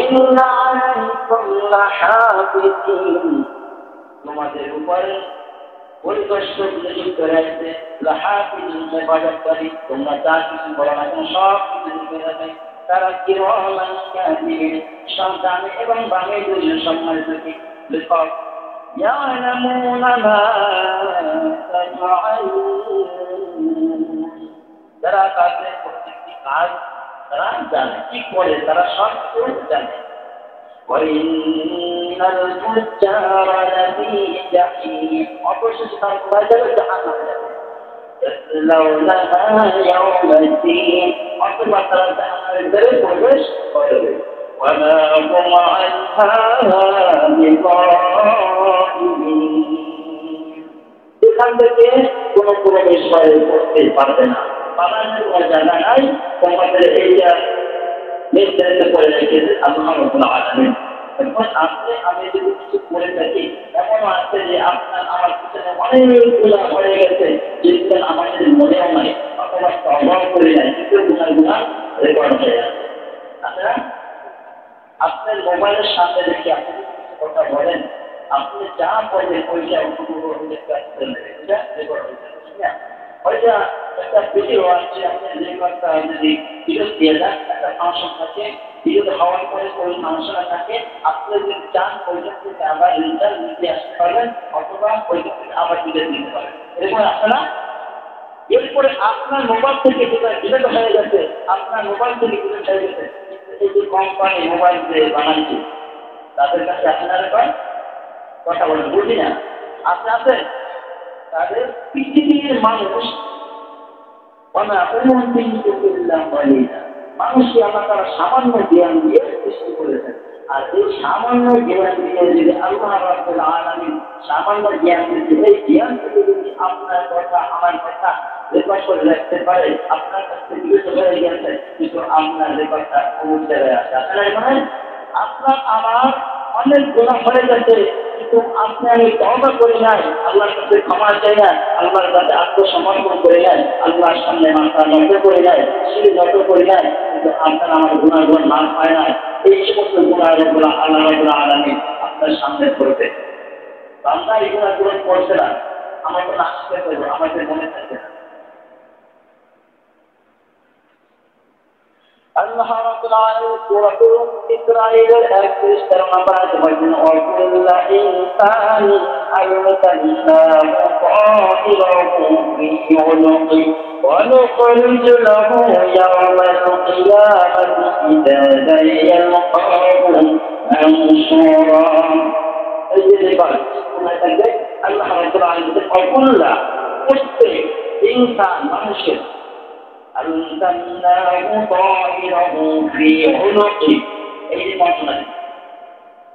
ইন্না আলাইকুম লাহাফিজিন, তোমাদের উপরে পরিদর্শক নিযুক্ত রয়েছে, লাহাফিজিন হেফাজতকারী, তোমরা যা কিছু বলো না কেন সব কিছু লিখে রাখে। তারা কিরামান কাতিবিন, ডানে এবং বামে দুইজন সম্মানিত লেখক। ইয়ালামুনা মা তাফআলুন, যারা তাদের প্রত্যেকটি কাজ তারা জানে, কি করে তারা সব কিছু জানে। ওয়াইন্নাল ফুজ্জারা লাফি জাহিম, অবশ্যই তারা কোথায় যাবে? জাহান্নামে যাবে। ইয়াসলাউনাহা ইয়াওমাদ্দিন, অথবা তারা জাহান্নামের ভিতরে প্রবেশ করবে। ওয়া মা হুম আনহা বিগাইবিন, এখান থেকে কোনো প্রবেশ করতে পারবে না। বানানোর কোনো জায়গা নাই, তোমাদের এইটা নির্ধারিত করে রেখেছে আল্লাহ রাব্বুল আলামিন। এখন আপনি আমি যদি কিছু করে থাকি, এমন আছে যে আপনার আমার পিছনে অনেকগুলো হয়ে গেছে, যেগুলো আমাদের মনেও নাই অথবা তওবা করে নাই, কিন্তু গুনাহ রেকর্ড হয়ে আছে। আচ্ছা, আপনার মোবাইলের সামনে রেখে আপনি কিছু কথা বলেন, আপনি যা বলবেন ওইটা রেকর্ড হয়ে যাবে। ওইটা একটা ভিডিও আছে, আপনি রেকর্ডটা যদি ভিডিও দিয়ে দেন, একটা ফাংশন থাকে, ভিডিওতে হওয়ার পরে ওই ফাংশনটা থাকে, আপনি যদি চান ওইটা থেকে আবার রিজাল্ট নিতে আসতে পারবেন, অথবা ওইটা থেকে আবার ভিডিও নিতে পারবেন। এরকম আছে না? এরপরে আপনার মোবাইল থেকে যেটা ডিলেট হয়ে গেছে, আপনার মোবাইল থেকে ডিলেট হয়ে গেছে, এই যে কোম্পানি মোবাইল যে বানাচ্ছে তাদের কাছে আপনারা কথা বলেন, বুঝি না আপনি আছেন, তাদের পৃথিবীর মানুষ মানুষকে আমরা তারা সামান্য জ্ঞান দিয়ে সৃষ্টি করেছেন। আর এই সামান্য জ্ঞান দিয়ে যদি আল্লাহ রাব্বুল আলামিন সামান্য জ্ঞান দিতে, এই জ্ঞান থেকে যদি আপনার কথা আমার কথা রেকর্ড করে রাখতে পারে, আপনার কাছে বিরত হয়ে গেছে, কিন্তু আপনার রেকর্ডটা পৌঁছে আছে। আপনার আমার অনেক গুনাহ হয়ে গেছে, কিন্তু আপনি আমি তওবা করি নাই, আল্লাহর কাছে ক্ষমা চাই না, আল্লাহর কাছে আত্মসমর্পণ করে নাই, আল্লাহর সামনে মাথা নত করে নাই, শির নত করে নাই, কিন্তু আপনার আমার গুনাহগুলো মাফ হয় নাই। এই সমস্ত গুনাহগুলো আল্লাহ রাব্বুল আলামিন আপনার সামনে করবে। বান্দা এই গুনাহগুলো করছে না, আমাকে নাশিতে করবো, আমাদের মনে থাকবে না। আল্লাহ রাব্বুল আলামিন সূরাতুল ইসরাঈলের 31 নম্বর আয়াতে বলেন, ওয়াকুল্লা ইনসানি আলমাতাল্লাহু তাইরাহু ফি উনুকি ওয়া নুখরিজু লাহু ইয়াওমাল কিয়ামাতি কিতাবান ইয়ালকাহু মানশুরা। এই যে দেখুন আল্লাহ রাব্বুল আলামিন ওয়াকুল্লা, প্রত্যেক ইনসান মানুষের আলমাতাল্লাহু তাইরাহু ফি উনুকি, এই যে বর্ণনা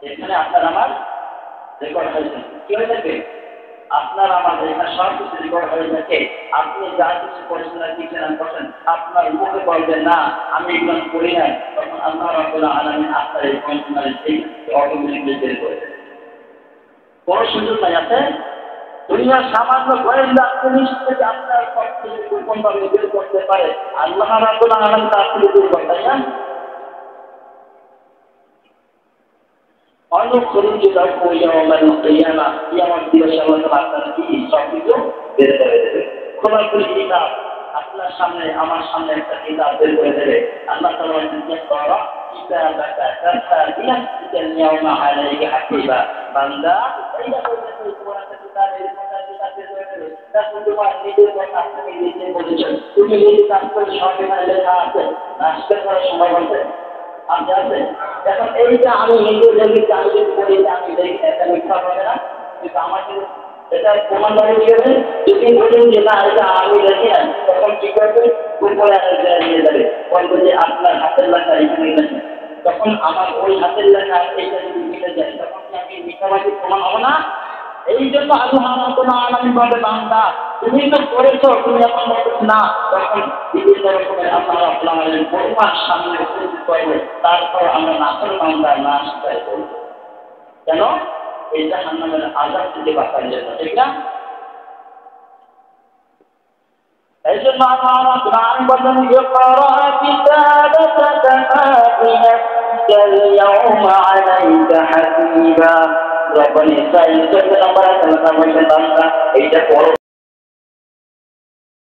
এখানে আপনার আমার রেকর্ড হয়েছে। কি হয়ে থাকে? আপনার আমার এখানে সব কিছু রেকর্ড হয়ে থাকে। আপনি যা কিছু করেছেন আর কিছু না করছেন, আপনার মুখে বলবেন না আমি এগুলো করি নাই, তখন আল্লাহ রাব্বুল আলামিন আপনার এই কন্ট্রোলের থেকে অটোমেটিকলি বের করে দেন। কোন সুযোগ নাই আছে। দুনিয়ার সামান্য ভয়ের জিনিস থেকে আপনার সব কিছু গোপনভাবে বের করতে পারে আল্লাহ রাব্বুল আলামিন, তার থেকে দূর করে, তাই না? অনুখরিজু লাহু ইয়াওমাল কিয়ামা, কিয়ামত দিবসে আল্লাহ আপনার কি সব কিছু বের করে দেবে। খোলাখুলি কিতাব আপনার সামনে আমার সামনে একটা কিতাব বের করে দেবে। আল্লাহ তাআলা বলেন, "ইকরা কিতাবাকা কাফা বিনাফসিকা আল-ইয়াওমা আলাইকা হাসিবা", বান্দা এইটা বলতে তোমার একটা কিতাব এরকম একটা কিতাব বের করে দেবে, তা তোমার নিজের কথা আপনি নিজে বলেছেন, তুমি নিজে কাজ করে সব এখানে লেখা আছে, নাস্তা করার সময় বলতে আপনি আছে। এখন এইটা আমি নিজে দেখি, আমি যদি বলি আমি দেখি একটা মিথ্যা হবে না, কিন্তু আমাকে এটা প্রমাণ দাঁড়িয়ে গেলে যদি বলেন যে না এটা আমি দেখি না, তখন কি করবে? উপরে নিয়ে যাবে, বলবো যে আপনার হাতের লেখা এখানে লেখা, তখন আমার ওই হাতের লেখা এইটা যদি মিলে যায়, তখন কি আমি মিথ্যাবাদী প্রমাণ হবো না? এই জন্য আল্লাহ রাব্বুল আলামিন বলে, বান্দা তুমি তো করেছো, তুমি এখন বলছো না, তখন বিভিন্ন রকমের আল্লাহ রাব্বুল আলামিন পরিমাণ সামনে উপস্থিত করবে, তারপর আমরা নাসর বান্দা না স্বীকার করব। কেন? এই জাহান্নামের আযাব থেকে বাঁচার জন্য, ঠিক না? এই জন্য আল্লাহ রাব্বুল আলামিন বলেন, ইকরা কিতাবাকা কাফা বিনাফসিকা اليوم عليك حسيبا ربنا يسعدك نمبر 7 এইটা